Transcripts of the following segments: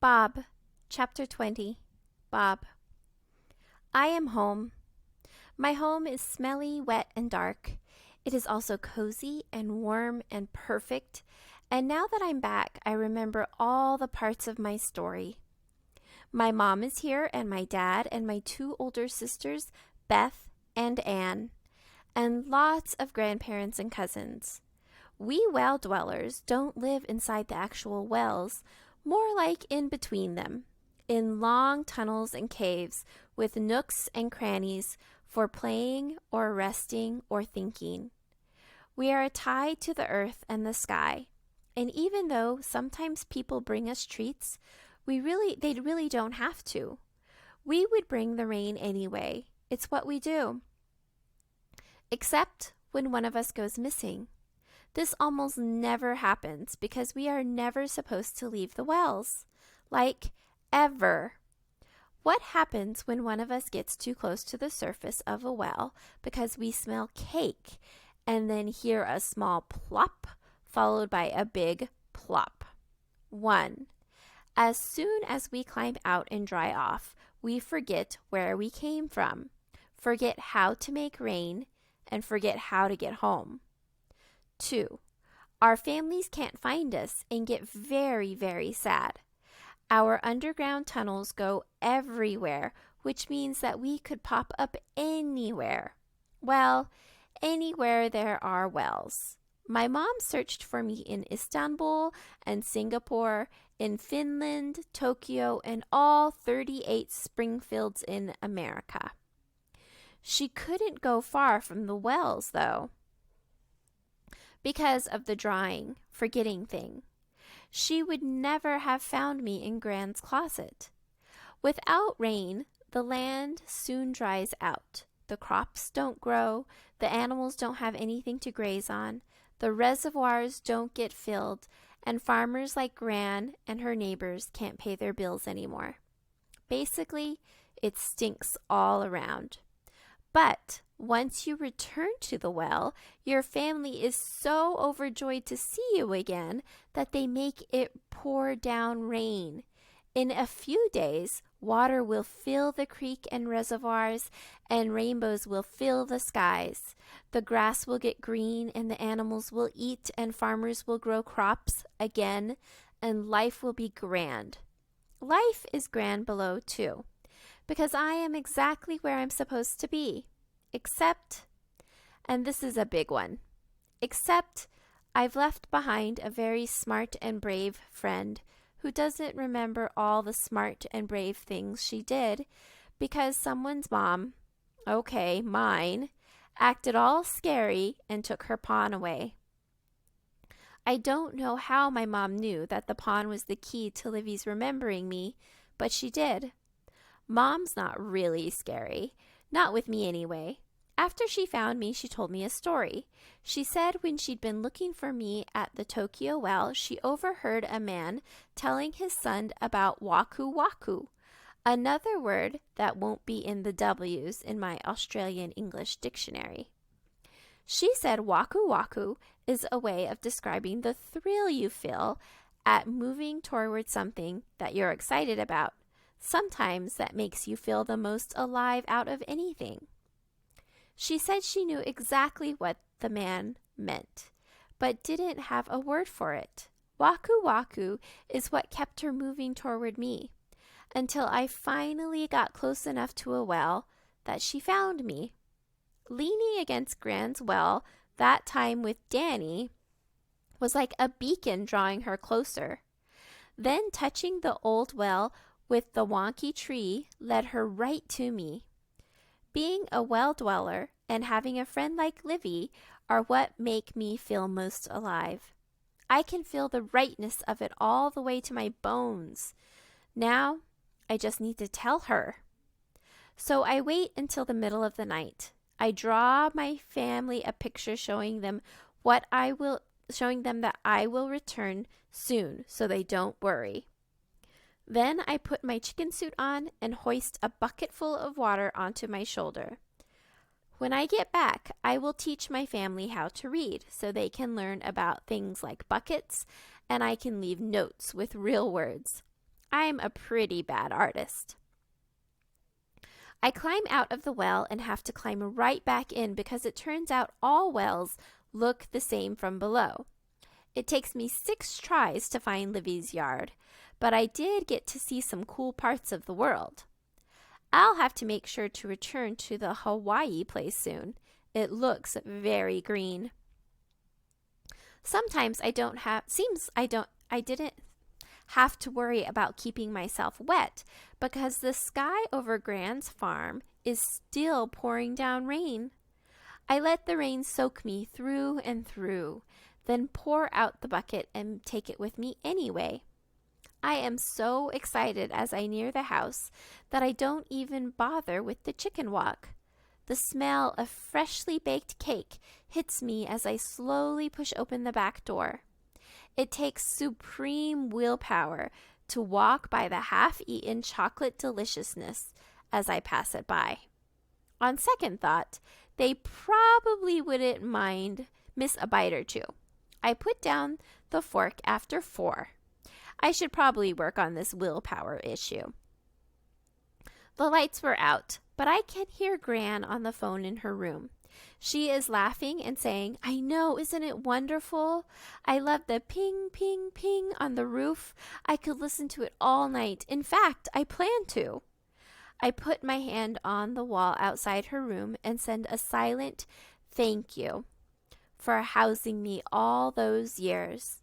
Bob, Chapter 20. Bob. I am home. My home is smelly, wet, and dark. It is also cozy and warm and perfect, and now that I'm back, I remember all the parts of my story. My mom is here, and my dad, and my two older sisters, Beth and Anne, and lots of grandparents and cousins. We well dwellers don't live inside the actual wells, more like in between them, in long tunnels and caves with nooks and crannies for playing or resting or thinking. We are tied to the earth and the sky, and even though sometimes people bring us treats, they really don't have to. We would bring the rain anyway. It's what we do. Except when one of us goes missing. This almost never happens because we are never supposed to leave the wells. Like, ever. What happens when one of us gets too close to the surface of a well because we smell cake and then hear a small plop followed by a big plop? 1. As soon as we climb out and dry off, we forget where we came from, forget how to make rain, and forget how to get home. 2. Our families can't find us and get very, very sad. Our underground tunnels go everywhere, which means that we could pop up anywhere. Well, anywhere there are wells. My mom searched for me in Istanbul and Singapore, in Finland, Tokyo, and all 38 Springfields in America. She couldn't go far from the wells, though, because of the drying, forgetting thing. She would never have found me in Gran's closet. Without rain, the land soon dries out. The crops don't grow, the animals don't have anything to graze on, the reservoirs don't get filled, and farmers like Gran and her neighbors can't pay their bills anymore. Basically, it stinks all around. But once you return to the well, your family is so overjoyed to see you again that they make it pour down rain. In a few days, water will fill the creek and reservoirs, and rainbows will fill the skies. The grass will get green, and the animals will eat, and farmers will grow crops again, and life will be grand. Life is grand below, too, because I am exactly where I'm supposed to be. Except, and this is a big one, except I've left behind a very smart and brave friend who doesn't remember all the smart and brave things she did because someone's mom, okay, mine, acted all scary and took her pawn away. I don't know how my mom knew that the pawn was the key to Livy's remembering me, but she did. Mom's not really scary. Not with me anyway. After she found me, she told me a story. She said when she'd been looking for me at the Tokyo well, she overheard a man telling his son about waku waku, another word that won't be in the W's in my Australian English dictionary. She said waku waku is a way of describing the thrill you feel at moving toward something that you're excited about. Sometimes that makes you feel the most alive out of anything. She said she knew exactly what the man meant, but didn't have a word for it. Waku waku is what kept her moving toward me, until I finally got close enough to a well that she found me. Leaning against Gran's well, that time with Danny, was like a beacon drawing her closer. Then touching the old well with the wonky tree led her right to me. Being a well dweller and having a friend like Livy are what make me feel most alive. I can feel the rightness of it all the way to my bones. Now, I just need to tell her. So I wait until the middle of the night. I draw my family a picture showing them that I will return soon so they don't worry. Then I put my chicken suit on and hoist a bucket full of water onto my shoulder. When I get back, I will teach my family how to read so they can learn about things like buckets, and I can leave notes with real words. I'm a pretty bad artist. I climb out of the well and have to climb right back in because it turns out all wells look the same from below. It takes me 6 tries to find Livy's yard, but I did get to see some cool parts of the world. I'll have to make sure to return to the Hawaii place soon. It looks very green. Sometimes I didn't have to worry about keeping myself wet because the sky over Gran's farm is still pouring down rain. I let the rain soak me through and through, then pour out the bucket and take it with me anyway. I am so excited as I near the house that I don't even bother with the chicken walk. The smell of freshly baked cake hits me as I slowly push open the back door. It takes supreme willpower to walk by the half-eaten chocolate deliciousness as I pass it by. On second thought, they probably wouldn't miss a bite or two. I put down the fork after 4. I should probably work on this willpower issue. The lights were out, but I can hear Gran on the phone in her room. She is laughing and saying, "I know, isn't it wonderful? I love the ping, ping, ping on the roof. I could listen to it all night. In fact, I plan to." I put my hand on the wall outside her room and send a silent thank you for housing me all those years.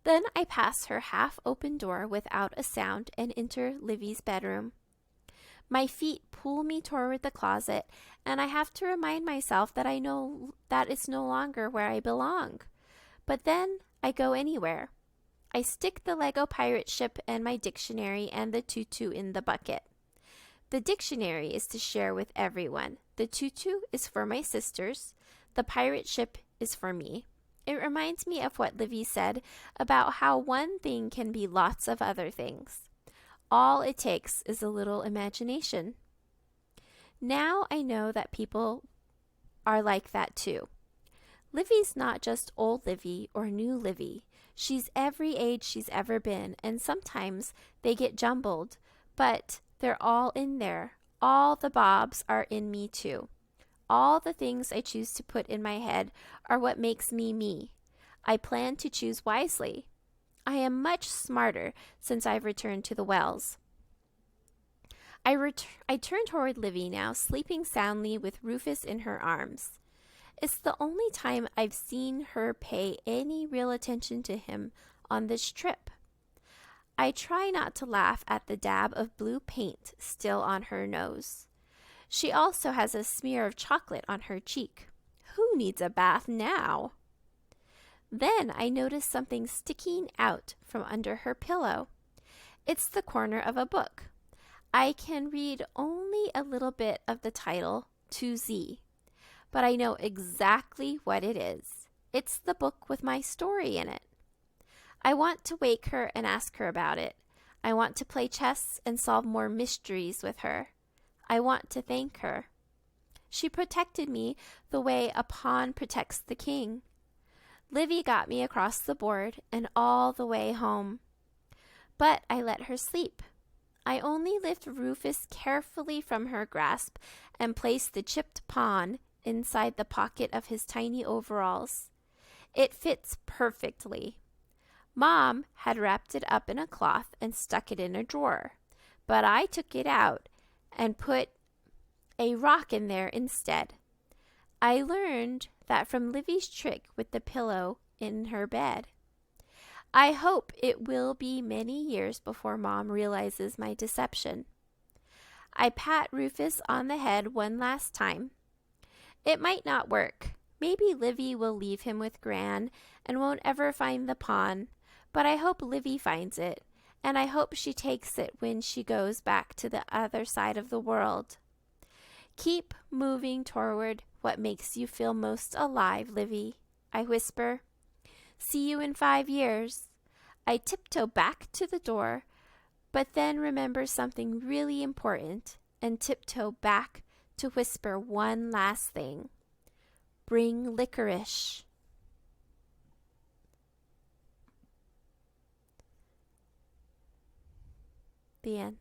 Then I pass her half-open door without a sound and enter Livy's bedroom. My feet pull me toward the closet, and I have to remind myself that I know that it's no longer where I belong. But then I go anywhere. I stick the Lego pirate ship and my dictionary and the tutu in the bucket. The dictionary is to share with everyone. The tutu is for my sisters. The pirate ship is for me. It reminds me of what Livy said about how one thing can be lots of other things. All it takes is a little imagination. Now I know that people are like that too. Livy's not just old Livy or new Livy. She's every age she's ever been, and sometimes they get jumbled, but they're all in there. All the Bobs are in me too. All the things I choose to put in my head are what makes me me. I plan to choose wisely. I am much smarter since I've returned to the wells. I turn toward Livy now, sleeping soundly with Rufus in her arms. It's the only time I've seen her pay any real attention to him on this trip. I try not to laugh at the dab of blue paint still on her nose. She also has a smear of chocolate on her cheek. Who needs a bath now? Then I notice something sticking out from under her pillow. It's the corner of a book. I can read only a little bit of the title, To Z, but I know exactly what it is. It's the book with my story in it. I want to wake her and ask her about it. I want to play chess and solve more mysteries with her. I want to thank her. She protected me the way a pawn protects the king. Livy got me across the board and all the way home. But I let her sleep. I only lift Rufus carefully from her grasp and place the chipped pawn inside the pocket of his tiny overalls. It fits perfectly. Mom had wrapped it up in a cloth and stuck it in a drawer, but I took it out and put a rock in there instead. I learned that from Livy's trick with the pillow in her bed. I hope it will be many years before Mom realizes my deception. I pat Rufus on the head one last time. It might not work. Maybe Livy will leave him with Gran and won't ever find the pawn, but I hope Livy finds it, and I hope she takes it when she goes back to the other side of the world. Keep moving toward what makes you feel most alive, Livy, I whisper. See you in 5 years. I tiptoe back to the door, but then remember something really important and tiptoe back to whisper one last thing. Bring licorice. The end.